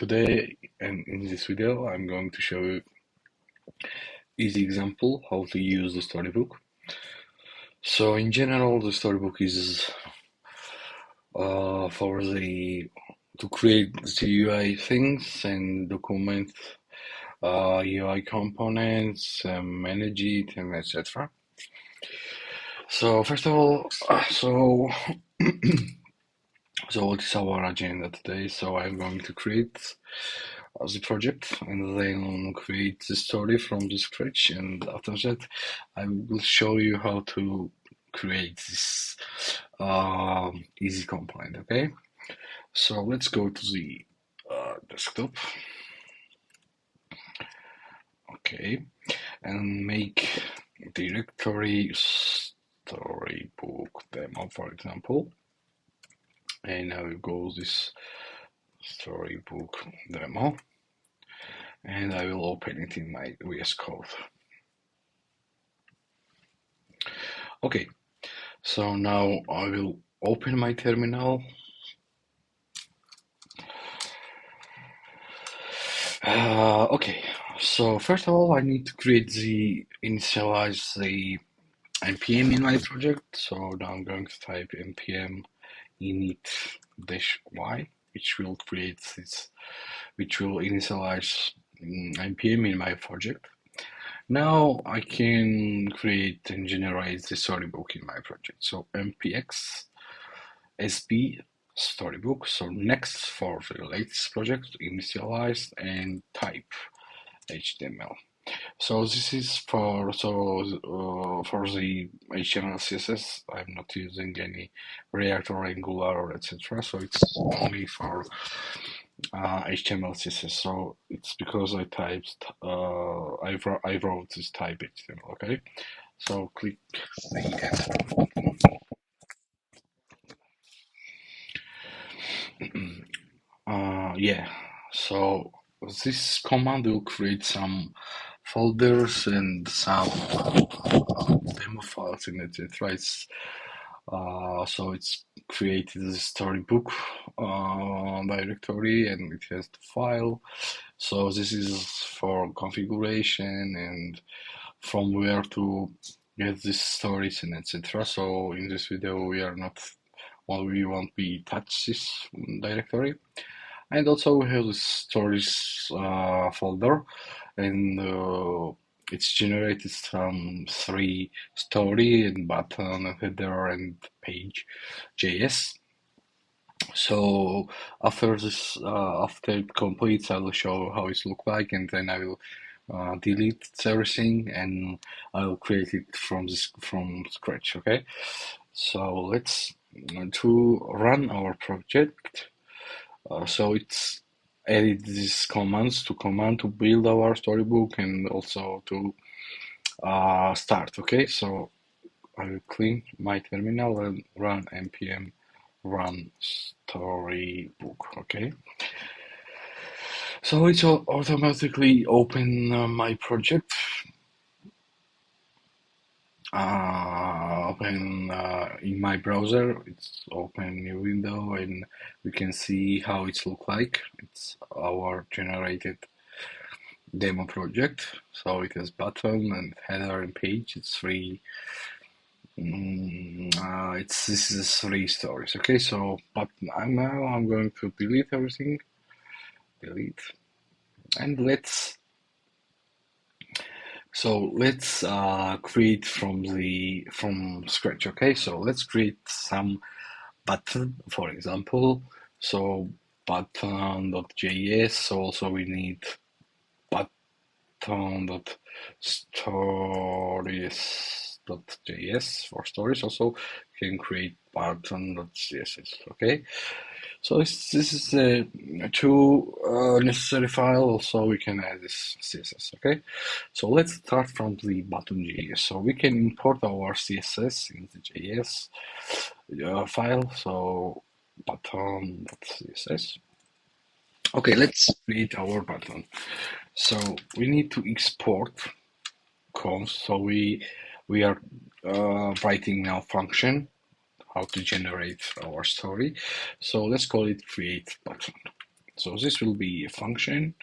Today and in this video, I'm going to show you easy example how to use the storybook. So in general, the storybook is for the to create the UI things and document UI components, manage it, and etc. So first of all, so what is our agenda today? So I'm going to create the project and then create the story from the scratch, and after that I will show you how to create this easy component. Okay, so let's go to the desktop. Okay, and make directory storybook demo, for example, and I will go this storybook demo, and I will open it in my VS Code. Okay, so now I will open my terminal. Okay, so first of all, I need to initialize the npm in my project. So now I'm going to type npm init-y, which will initialize npm in my project. Now I can create and generate the storybook in my project. So npx sb storybook. So next for the latest project, initialized and type HTML. So this is for the HTML CSS. I'm not using any React or Angular or etc. So it's only for HTML CSS. So it's because I typed I wrote this type HTML. Okay, so click the enter. Yeah, so this command will create some folders and some demo files in it. So it's created the storybook directory, and it has the file. So this is for configuration and from where to get these stories and etc. So in this video we won't be touch this directory. And also we have the stories folder, and it's generated from 3 story and button, header, and page JS. So after it completes, I will show how it look like, and then I will delete everything, and I will create it from scratch. Okay, so let's to run our project. So it's edit these commands to build our storybook and also to start. Okay, so I will clean my terminal and run npm run storybook. Okay, so it's automatically open my project. Open in my browser. It's open new window, and we can see how it look like. It's our generated demo project. So it has button and header and page. It's three. This is 3 stories. Okay, so but I'm going to delete everything. Delete, and let's create from scratch. Okay, so let's create some button, for example. So button.js. Also we need button.stories.js for stories. Also you can create button.css. Okay, so this is a two necessary file. Also we can add this CSS. Okay, so let's start from the button.js. So we can import our CSS in the JS file. So button.css. Okay, let's create our button. So we need to export const. So we are writing now function how to generate our story. So let's call it create button. So this will be a function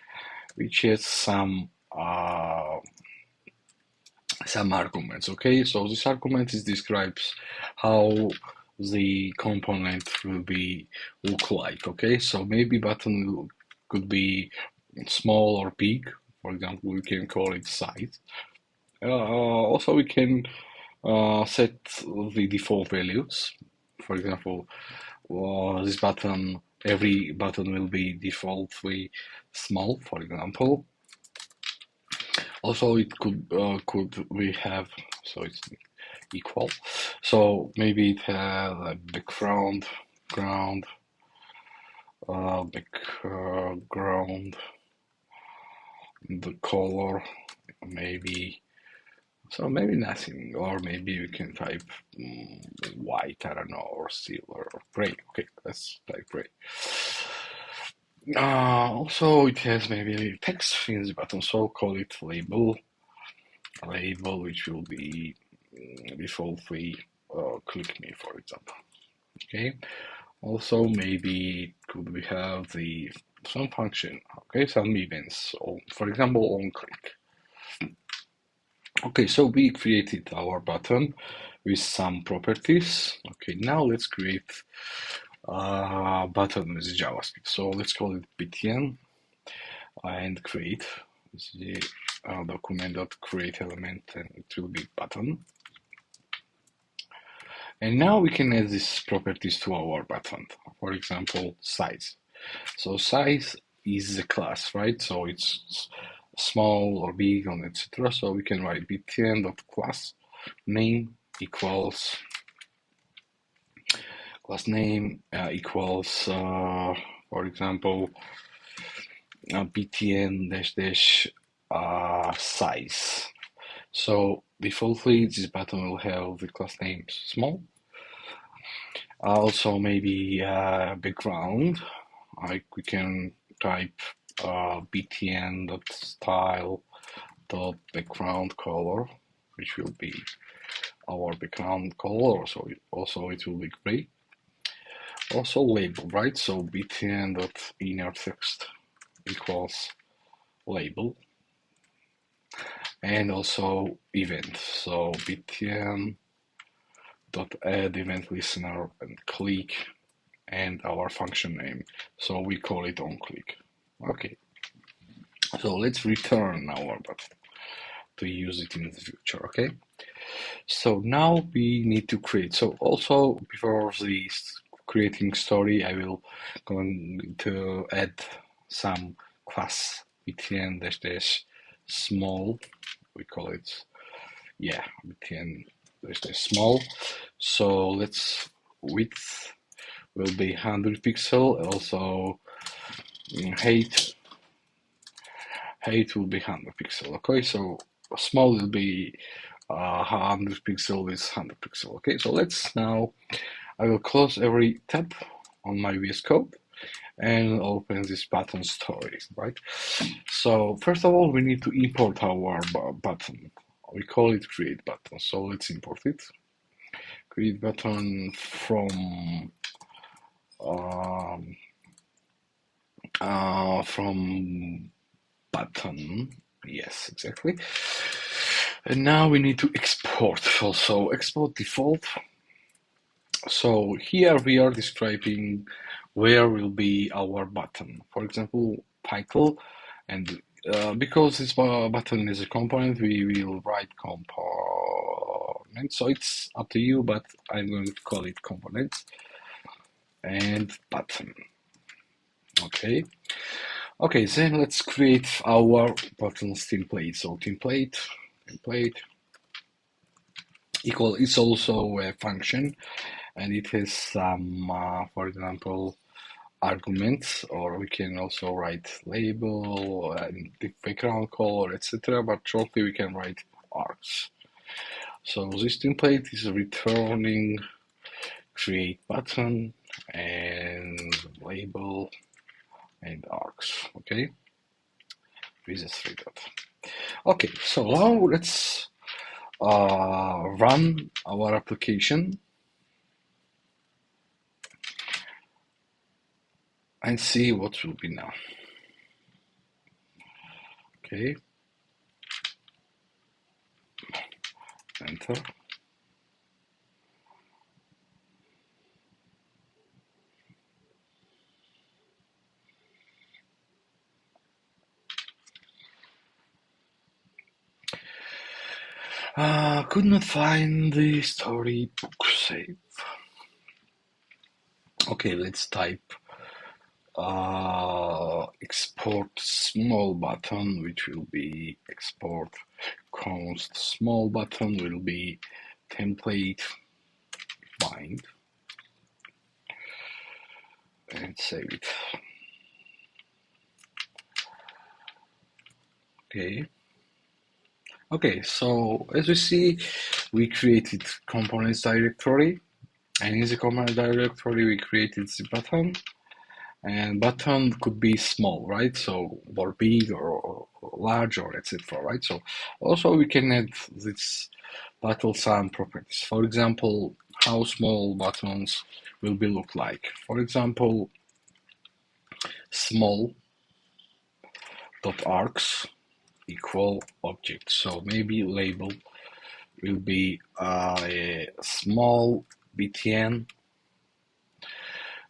which has some arguments. Okay, so this argument is describes how the component will be look like. Okay, so maybe could be small or big. For example, we can call it size. Also, we can set the default values. For example, every button will be defaultly small, for example. Also, it could we have, so it's equal. So maybe it has a ground, background, the color, maybe. So maybe nothing, or maybe we can type white, I don't know, or silver, or gray. Okay, let's type gray. Also, it has maybe text in the button, so call it label, which will be defaultly click me, for example. Okay. Also, maybe could we have some function? Okay, some events. So, for example, on click. Okay, so we created our button with some properties. Okay, now let's create a button with JavaScript. So let's call it btn and create the document.create element, and it will be button. And now we can add these properties to our button. For example, size. So size is the class, right? So it's small or big and etc. So we can write btn.class name equals class name equals for example btn dash dash size. So defaultly this button will have the class name small. Also maybe background, like we can type btn.style.background color, which will be our background color, so also it will be gray. Also label, right? So btn.innerText equals label, and also event. So btn.add event listener and click, and our function name. So we call it onClick. Okay. So let's return our button to use it in the future. Okay. So now we need to create. So also before this creating story, I will going to add some class btn dash dash small. We call it btn dash dash small. So let's width will be 100 pixel. Also height will be 100 pixel. Okay, so small will be 100 pixel with 100 pixel. Okay, so let's now, I will close every tab on my VS Code and open this button story, right? So first of all, we need to import our button. We call it create button. So let's import it. Create button from button. Yes, exactly. And now we need to export also. Export default. So here we are describing where will be our button. For example, title, and because this button is a component, we will write component. So it's up to you, but I'm going to call it component and button. Okay. Okay, then let's create our buttons template. So template equal is also a function, and it has some, for example, arguments, or we can also write label and the background color, etc. But shortly we can write args. So this template is returning create button and label and args. Okay, with a 3 dot. Okay, so now let's run our application. and see what will be now. Okay, enter. Could not find the storybook save. Okay, let's type export small button, which will be export const small button will be template bind, and save it. Okay, so as we see, we created components directory, and in the component directory we created the button, and button could be small, right? So, or big, or large, or etc., right? So also we can add this battle sign properties. For example, how small buttons will be look like. For example, small dot arcs equal object. So maybe label will be a small btn,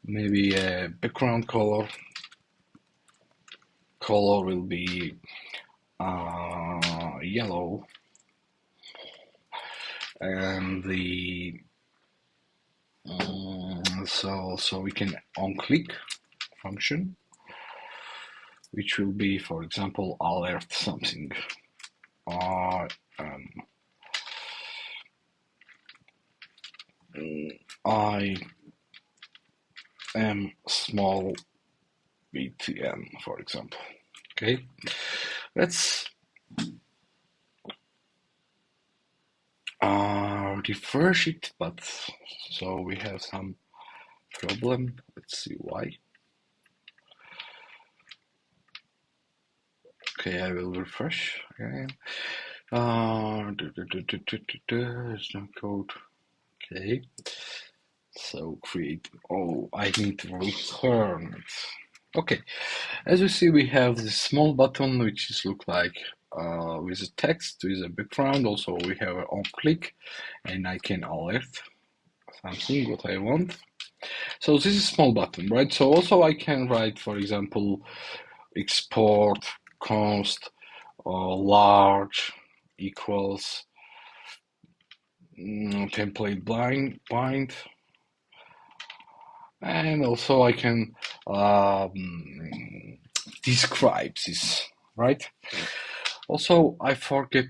maybe a background color will be yellow, and the so we can on click function, which will be, for example, alert something. Um, I am small btn, for example. Okay, let's refresh it, but so we have some problem. Let's see why. Okay, I will refresh again. There's no code. Okay, so create. Oh, I need to return it. Okay, as you see, we have this small button which is look like with a text with a background. Also, we have an on click, and I can alert something what I want. So this is small button, right? So also I can write, for example, export const large equals template bind, and also I can describe this, right? Also, I forget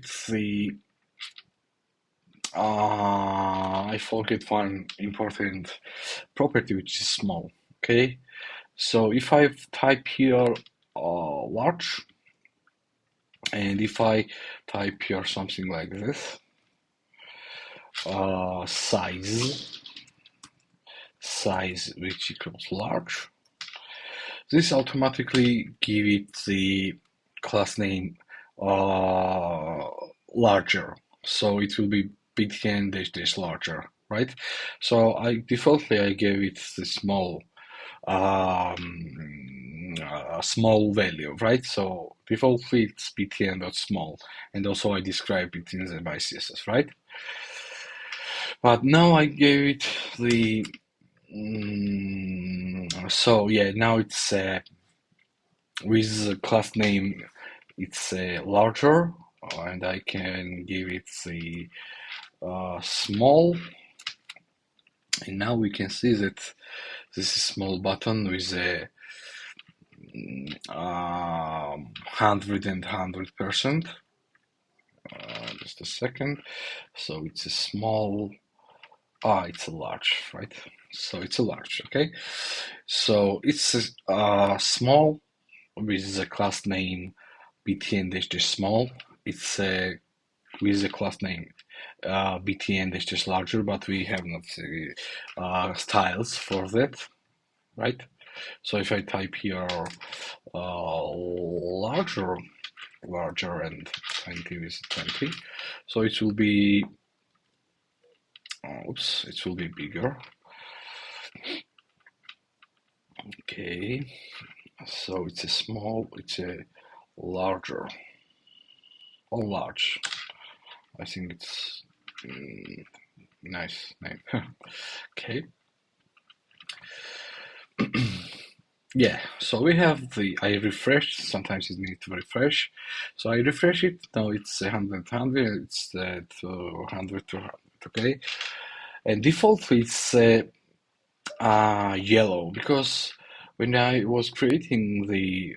one important property, which is small. Okay, so if I type here large, and if I type here something like this, size which equals large, this automatically give it the class name larger, so it will be btn dash dash larger, right? So I defaultly I gave it the small small value, right? So defaultly it's btn dot small, and also I describe it in the my CSS, right? But now I gave it the so yeah, now it's with the class name it's larger, and I can give it the small, and now we can see that this is small button with a 100%. Just a second. So it's a small. It's a large, right? So it's a large. Okay. So it's a small with the class name btn dash dash small. It's with the class name btn dash dash larger, but we have not styles for that, right? So if I type here larger, and 20 with 20, so it will be it will be bigger. Okay, so it's a small, it's a larger, or large. I think it's nice name. Okay, yeah. So we have the I refresh. Sometimes it needs to refresh. So I refresh it. Now it's 100. It's 200 to 100. Okay, and defaultly it's yellow because when I was creating the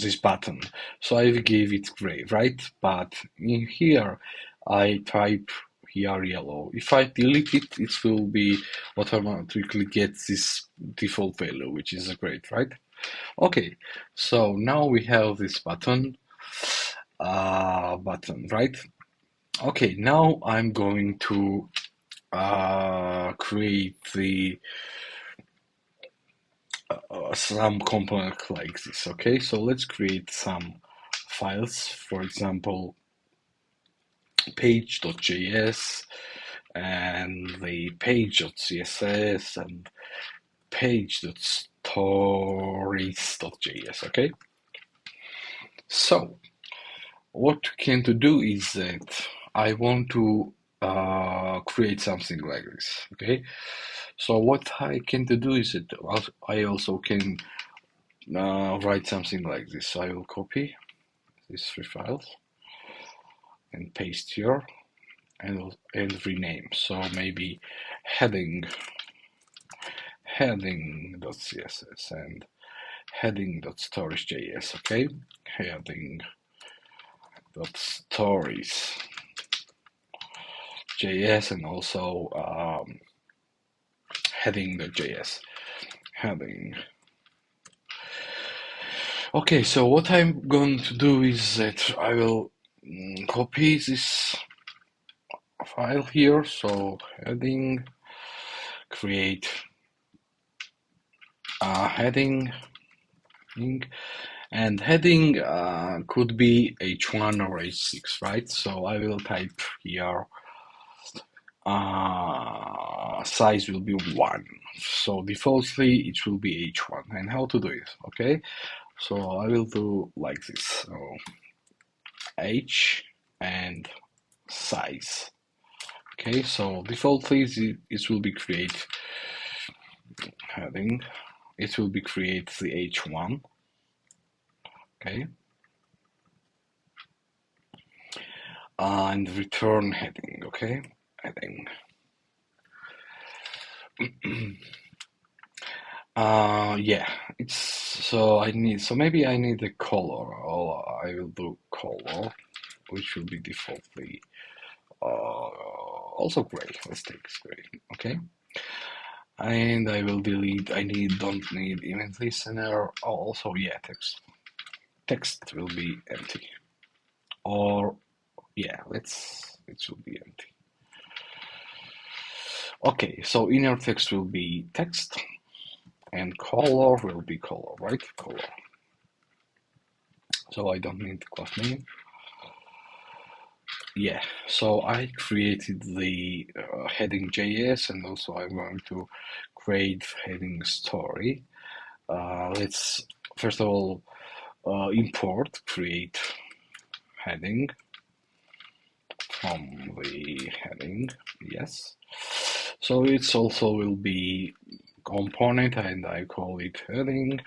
this button. So I gave it gray, right? But in here, I type here yellow. If I delete it, it will be automatically get this default value, which is great, right? Okay, so now we have this button, right? Okay, now I'm going to create the some component like this. Okay, so let's create some files. For example, page.js and the page.css and page.stories.js. Okay, so what we can to do is that I want to create something like this. Okay, so what I can to do is that I also can write something like this. So I will copy these three files and paste here and rename. So maybe heading.css and heading.stories.js. Okay, heading.stories.js and also heading.js. Heading. Okay, so what I'm going to do is that I will copy this file here. So heading, create a heading, and heading could be H1 or H6, right? So I will type here size will be 1. So defaultly it will be H1. And how to do it? Okay, so I will do like this. So H and size. Okay, so defaultly it will be create heading. It will be create the H1. Okay, and return heading. Okay, heading. Yeah, it's so I need so maybe I need a color, or I will do color, which will be defaultly also gray. Let's take gray, okay? And I will delete. Don't need event listener. Oh, also yeah, text will be empty, or yeah, it should be empty. Okay, so inner text will be text, and color will be color, right? Color. So I don't need class name. Yeah, so I created the heading JS, and also I'm going to create heading story. Let's first of all import create heading from the heading. Yes, so it's also will be component, and I call it heading.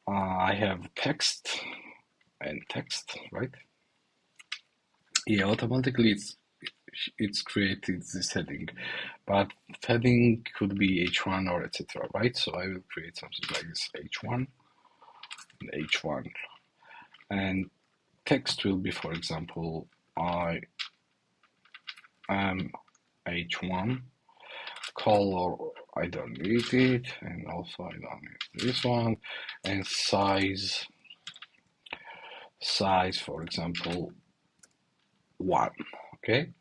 I have text and text, right? Yeah, automatically it's created this heading, but heading could be H1 or etc. Right? So I will create something like this H1 and H1, and text will be, for example, I am H1. Color I don't need it, and also I don't need this one, and size for example 1. Okay.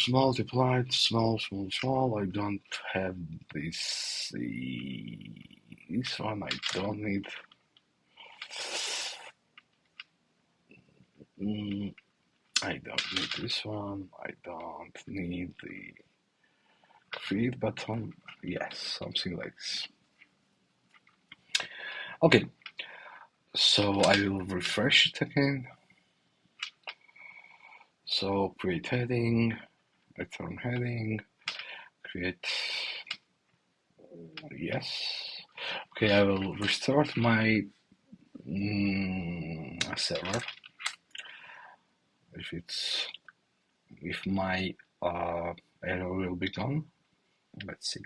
Multiplied, small. I don't have this. This one I don't need. Mm, I don't need this one. I don't need the create button. Yes, something like this. Okay, so I will refresh it again. So create heading, return heading, create, yes. Okay, I will restart my server if my error will be gone. Let's see.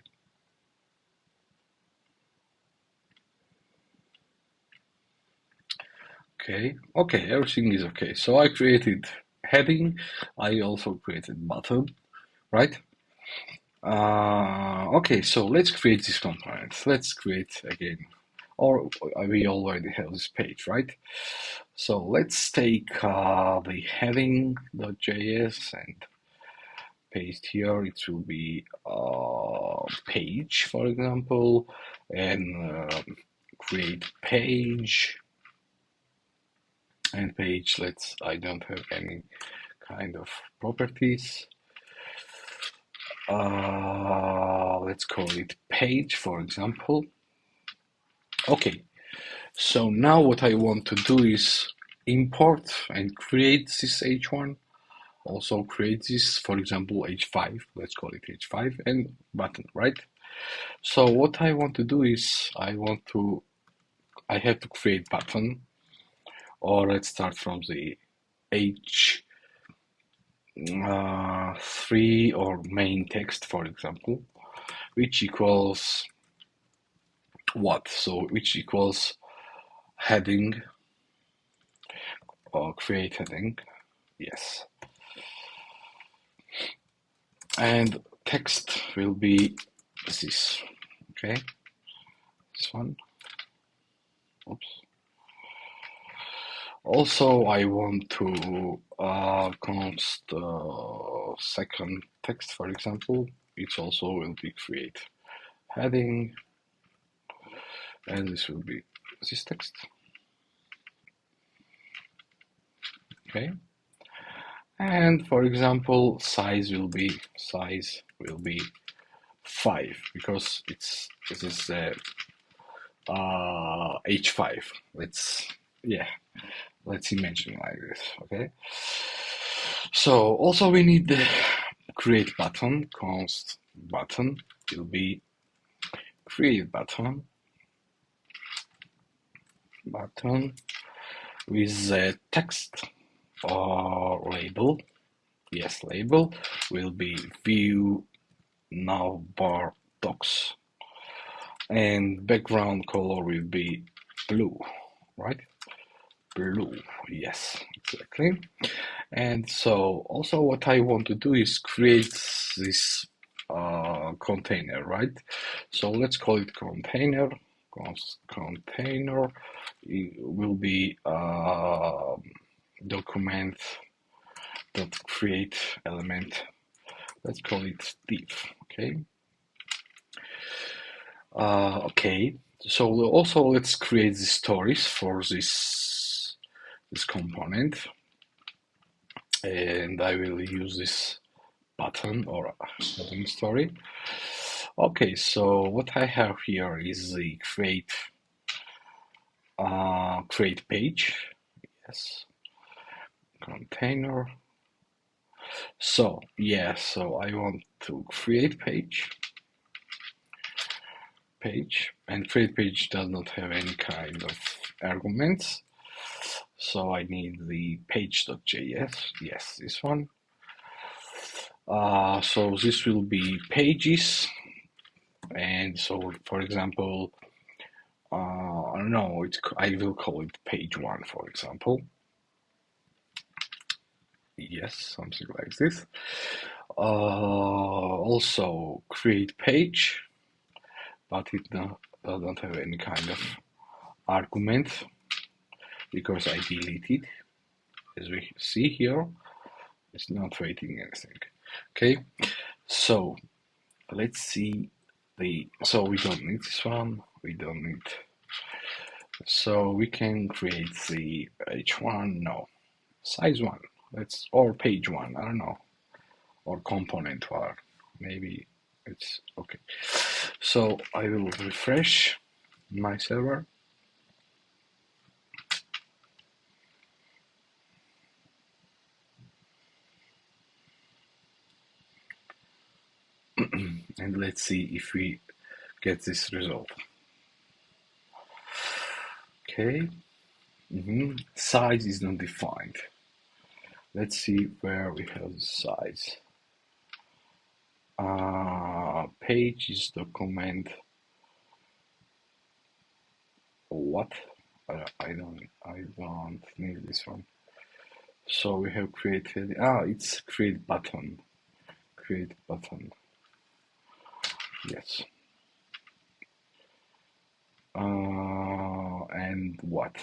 Okay, everything is okay. So I created heading, I also created button, right? Okay, so let's create this component. Let's create again, or we already have this page, right? So let's take the heading.js and paste here. It will be page, for example, and create page and page. I don't have any kind of properties. Let's call it page, for example. Okay, so now what I want to do is import and create this h1. Also create this, for example, h5. Let's call it h5 and button, right? So what I want to do is I have to create button, or let's start from the h3 or main text, for example, which equals what? So which equals heading or create heading, yes. And text will be this, okay? This one. Oops. Also, I want to const second text, for example. It also will be create heading, and this will be this text. Okay. And for example, size will be 5 because this is h5. Let's imagine like this. Okay. So also we need the create button, const button will be create button with the text or label. Yes, label will be view now bar docs, and background color will be blue, right? Blue, yes, exactly. And so also what I want to do is create this container, right? So let's call it container. Container, it will be document dot create element. Let's call it div. Okay. Okay. So also let's create the stories for this component, and I will use this button or heading story. Okay, so what I have here is the create page. Yes, container. So yeah, so I want to create page, and create page does not have any kind of arguments. So I need the page.js. Yes, this one. So this will be pages, and so for example, I don't know, I will call it page one, for example. Yes, something like this. Also create page, but it doesn't have any kind of argument because I deleted. As we see here, it's not waiting anything. Okay, so let's see so we don't need this one, we don't need, so we can create the h1, no. size one. Or page one. I don't know, or component one. Maybe it's okay. So I will refresh my server. And let's see if we get this result. Okay. Size is not defined. Let's see where we have the size. Pages document. What? I don't need this one. So we have created. It's create button. Create button. Yes. And what?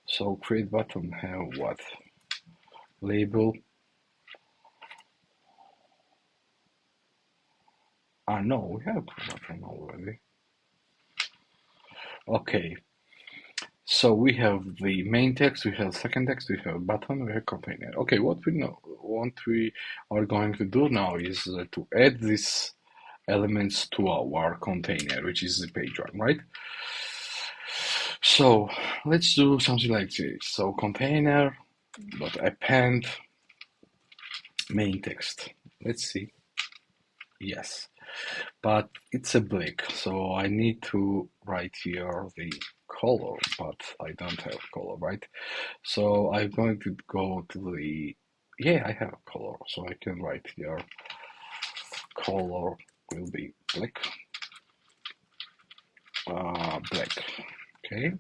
So create button have what? Label. No, we have button already. Okay. So we have the main text, we have second text, we have a button, we have container. Okay, what we are going to do now is to add these elements to our container, which is the page one, right? So let's do something like this. So container dot append main text. Let's see. Yes, but it's a black, so I need to write here the color, but I don't have color, right? So I'm going to go to the, yeah, I have a color, so I can write here color will be black, black, okay.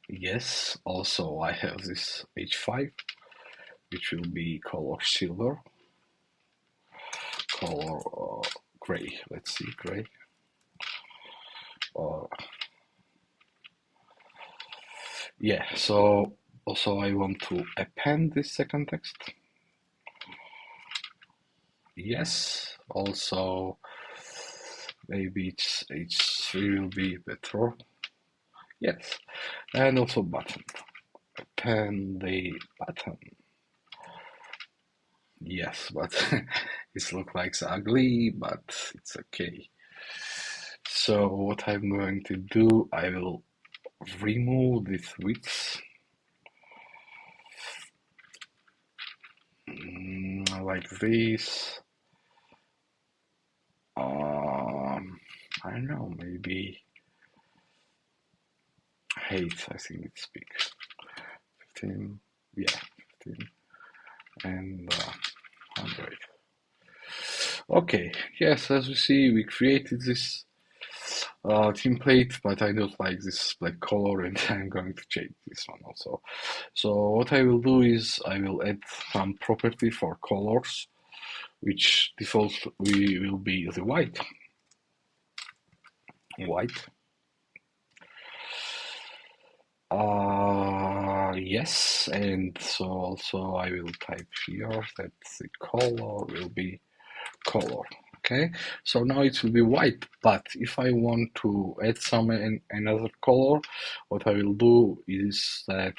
Yes, also I have this H5, which will be color silver, color gray, let's see, gray, uh, yeah, so also I want to append this second text. Yes, also maybe it's H3 will be better. Yes, and also button. Append the button. Yes, but it looks like ugly, but it's okay. So what I'm going to do, I will remove this width like this. I don't know, maybe height, I think it's big. 15, yeah, 15 and 100. Okay, yes, as we see, we created this template, but I don't like this black color, and I'm going to change this one also. So what I will do is I will add some property for colors, which default will be the white. Yes, and so also I will type here that the color will be color. Okay, so now it will be white, but if I want to add another color, what I will do is that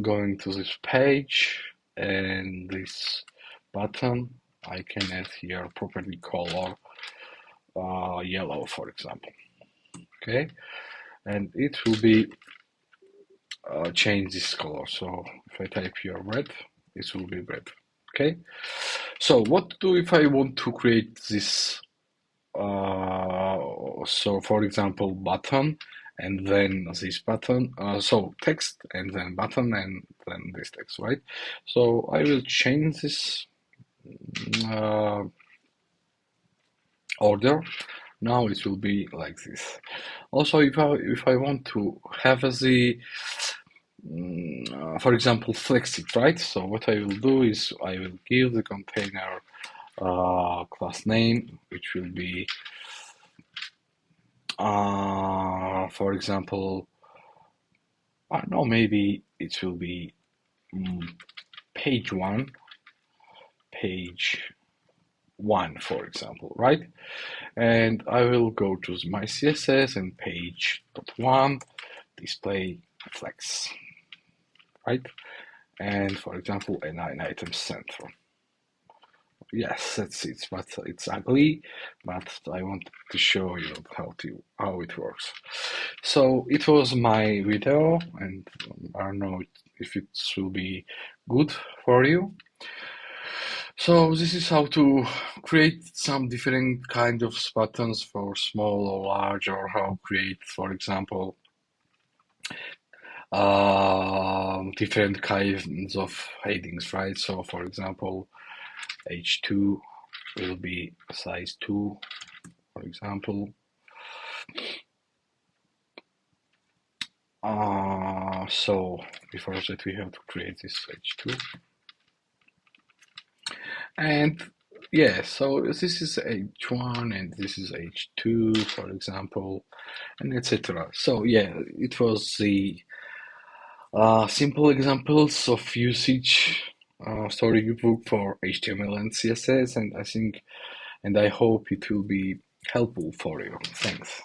going to this page and this button, I can add here property color yellow, for example. Okay, and it will be change this color. So if I type here red, this will be red. Okay, so what to do if I want to create this? So for example, button and then this button, so text and then button and then this text, right? So I will change this uh, order. Now it will be like this. Also, if I want to have the for example, flex it, right? So what I will do is I will give the container class name, which will be, for example, I don't know, maybe it will be page one, for example, right? And I will go to my CSS and page.1, display flex, right? And for example, a 9 item center. Yes, that's it, but it's ugly, but I want to show you how it works. So it was my video, and I don't know if it will be good for you. So this is how to create some different kind of buttons for small or large, or how create, for example, different kinds of headings, right? So for example, H2 will be size 2, for example. So before that we have to create this H2. And yeah, so this is H1 and this is H2, for example, and etc. So yeah, it was the simple examples of usage storybook for HTML and CSS, and I think and I hope it will be helpful for you. Thanks.